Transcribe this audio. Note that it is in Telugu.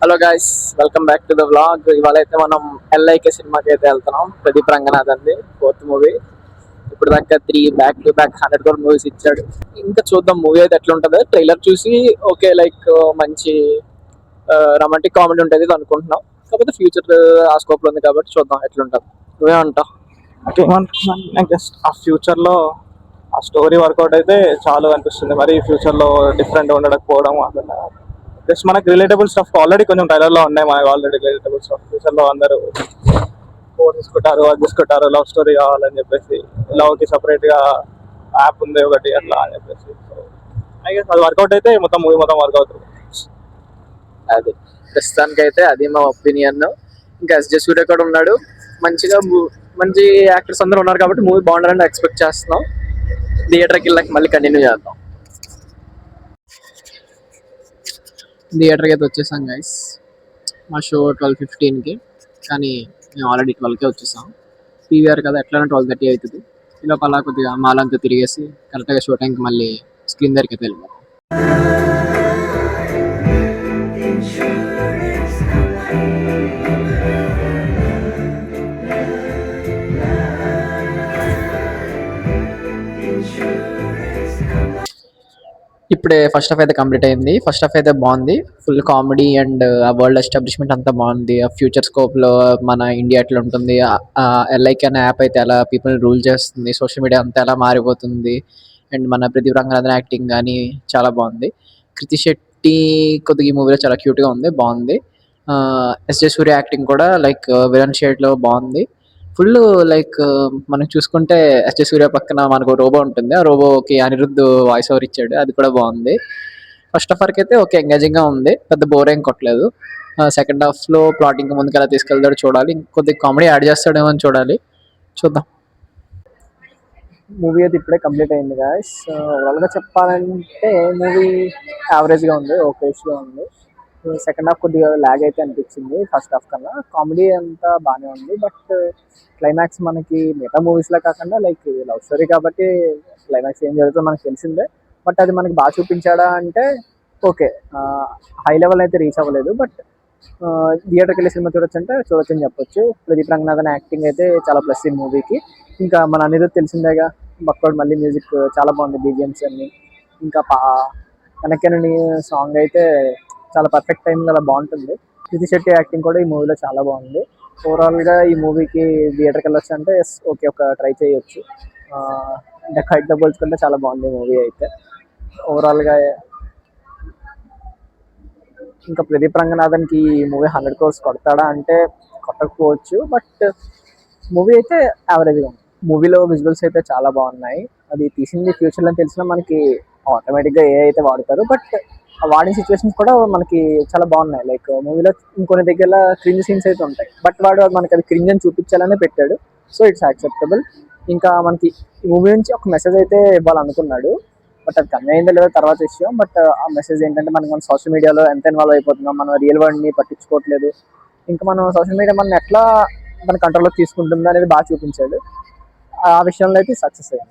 Hello guys, welcome back to the vlog. ఇవాళ అయితే మనం ఎల్ఐకే సినిమాకి అయితే వెళ్తున్నాం. ప్రదీప్ రంగనాథ్ అంది 4th మూవీ. ఇప్పుడు దాకా 3 back to back 100 crore movies ఇచ్చాడు. ఇంకా చూద్దాం మూవీ అయితే ఎట్లా ఉంటుందో. ట్రైలర్ చూసి ఓకే లైక్ మంచి రొమాంటిక్ కామెడీ ఉంటుంది అనుకుంటున్నాం. కాకపోతే ఫ్యూచర్ ఆ స్కోప్ లో ఉంది కాబట్టి చూద్దాం ఎట్లా ఉంటుంది. నువ్వేమంటావు? ఏమంటున్నాను జస్ట్ ఆ ఫ్యూచర్ లో ఆ స్టోరీ వర్కౌట్ అయితే చాలా అనిపిస్తుంది. మరి ఫ్యూచర్ లో డిఫరెంట్ ఉండకపోవడం జస్ట్ మనకి రిలేటబుల్ స్టఫ్ ఆల్రెడీ కొంచెం ట్రైలర్ లో ఉన్నాయి. మనకి ఆల్రెడీ రిలేటబుల్ స్టఫ్ ఫ్యూచర్ లో అందరూ ఫోన్ తీసుకుంటారు, అది తీసుకుంటారు, లవ్ స్టోరీ కావాలని చెప్పేసి, లవ్ కి సపరేట్ గా యాప్ ఉంది ఒకటి అట్లా అని చెప్పేసి. ఐ గెస్ అది వర్కౌట్ అయితే మొత్తం మూవీ మొత్తం వర్క్ అవుతుంది. అది ప్రస్తుతానికి అయితే అది మా ఒపీనియన్. ఇంకా ఎస్జే సూర్య కూడా ఉన్నాడు. మంచిగా మంచి యాక్టర్స్ అందరూ ఉన్నారు కాబట్టి మూవీ బాగుండాలని ఎక్స్పెక్ట్ చేస్తున్నాం. థియేటర్కి వెళ్ళాక మళ్ళీ కంటిన్యూ చేద్దాం. థియేటర్కి అయితే వచ్చేసాం గైస్. మా షో 12:15కి, కానీ మేము ఆల్రెడీ 12కే వచ్చేసాం. పీవీఆర్ కదా, ఎట్లా 12:30 అవుతుంది. ఇలా అలా కొద్దిగా మాలంతా తిరిగేసి కరెక్ట్గా షో టైంకి మళ్ళీ స్క్రీన్ దగ్గరికి అయితే వెళ్ళిపోతాం. ఇప్పుడే ఫస్ట్ హాఫ్ అయితే కంప్లీట్ అయింది. ఫస్ట్ హాఫ్ అయితే బాగుంది. ఫుల్ కామెడీ అండ్ ఆ వరల్డ్ ఎస్టాబ్లిష్మెంట్ అంతా బాగుంది. ఆ ఫ్యూచర్ స్కోప్ లో మన ఇండియా ఎట్లా ఉంటుంది, ఎల్ఐకే అనే యాప్ అయితే ఎలా పీపుల్ రూల్ చేస్తుంది, సోషల్ మీడియా అంతా ఎలా మారిపోతుంది, అండ్ మన ప్రదీప్ రంగనాథన్ యాక్టింగ్ కానీ చాలా బాగుంది. కృతి శెట్టి కొద్దిగా ఈ మూవీలో చాలా క్యూట్ గా ఉంది, బాగుంది. ఎస్జే సూర్య యాక్టింగ్ కూడా లైక్ విలన్ షేడ్ లో బాగుంది. ఫుల్ లైక్ మనం చూసుకుంటే ఎస్జే సూర్య పక్కన మనకు రోబో ఉంటుంది. ఆ రోబోకి అనిరుద్ధ్ వాయిస్ ఓవర్ ఇచ్చాడు, అది కూడా బాగుంది. ఫస్ట్ హాఫ్ వరకు అయితే ఓకే ఎంగేజింగ్ గా ఉంది, పెద్ద బోర్ ఏం కొట్టలేదు. సెకండ్ హాఫ్ లో ప్లాటింగ్ ముందుకు ఎలా తీసుకెళ్తాడో చూడాలి. కొద్దిగా కామెడీ యాడ్ చేస్తాడేమో అని చూడాలి, చూద్దాం. మూవీ అయితే ఇప్పుడే కంప్లీట్ అయింది గాయస్. ఓవరాల్గా చెప్పాలంటే మూవీ యావరేజ్గా ఉంది, ఓకేష్గా ఉంది. సెకండ్ హాఫ్ కొద్దిగా ల్యాగ్ అయితే అనిపించింది ఫస్ట్ హాఫ్ కన్నా. కామెడీ అంతా బాగానే ఉంది, బట్ క్లైమాక్స్ మనకి మిగతా మూవీస్లో కాకుండా లైక్ లవ్ స్టోరీ కాబట్టి క్లైమాక్స్ ఏం జరుగుతుందో మనకు తెలిసిందే. బట్ అది మనకి బాగా చూపించాడా అంటే ఓకే, హై లెవెల్ అయితే రీచ్ అవ్వలేదు. బట్ థియేటర్కి వెళ్ళి సినిమా చూడొచ్చు అంటే చూడొచ్చు అని చెప్పొచ్చు. ప్రదీప్ రంగనాథన్ యాక్టింగ్ అయితే చాలా ప్లస్ ఈ మూవీకి. ఇంకా మన అనిరుద్ధ్ తెలిసిందేగా, బక్కోడ్ మళ్ళీ మ్యూజిక్ చాలా బాగుంది, బీజిఎమ్స్ అన్ని. ఇంకా వెనక్కి సాంగ్ అయితే చాలా పర్ఫెక్ట్ టైం అలా బాగుంటుంది. కృతి శెట్టి యాక్టింగ్ కూడా ఈ మూవీలో చాలా బాగుంది. ఓవరాల్గా ఈ మూవీకి థియేటర్కి వెళ్ళొచ్చు అంటే ఓకే, ఒక ట్రై చేయొచ్చు. ఇంకా కైట్తో పోల్చుకుంటే చాలా బాగుంది మూవీ అయితే ఓవరాల్గా. ఇంకా ప్రదీప్ రంగనాథన్కి ఈ మూవీ 100 crores కొడతాడా అంటే కొట్టకపోవచ్చు, బట్ మూవీ అయితే యావరేజ్గా ఉంది. మూవీలో విజువల్స్ అయితే చాలా బాగున్నాయి. అది తీసింది ఫ్యూచర్లో అని తెలిసినా మనకి ఆటోమేటిక్గా ఏ అయితే వాడతారు, బట్ వాడిన సిచ్యువేషన్స్ కూడా మనకి చాలా బాగున్నాయి. లైక్ మూవీలో ఇంకొన్ని దగ్గర క్రింజ్ సీన్స్ అయితే ఉంటాయి, బట్ వాడు మనకి అది క్రింజ్ అని చూపించాలనే పెట్టాడు. So it's acceptable. ఇంకా మనకి ఈ మూవీ నుంచి ఒక మెసేజ్ అయితే ఇవ్వాలనుకున్నాడు, బట్ అది కన్వే అయిందో లేదో తర్వాత విషయం. బట్ ఆ మెసేజ్ ఏంటంటే మనం సోషల్ మీడియాలో ఎంత ఇన్వాల్వ్ అయిపోతున్నాం, మనం రియల్ వరల్డ్ని పట్టించుకోవట్లేదు, ఇంకా మనం సోషల్ మీడియా మనం ఎట్లా మన కంట్రోల్లోకి తీసుకుంటుంది అనేది బాగా చూపించాడు. ఆ విషయంలో అయితే సక్సెస్ అయ్యాం.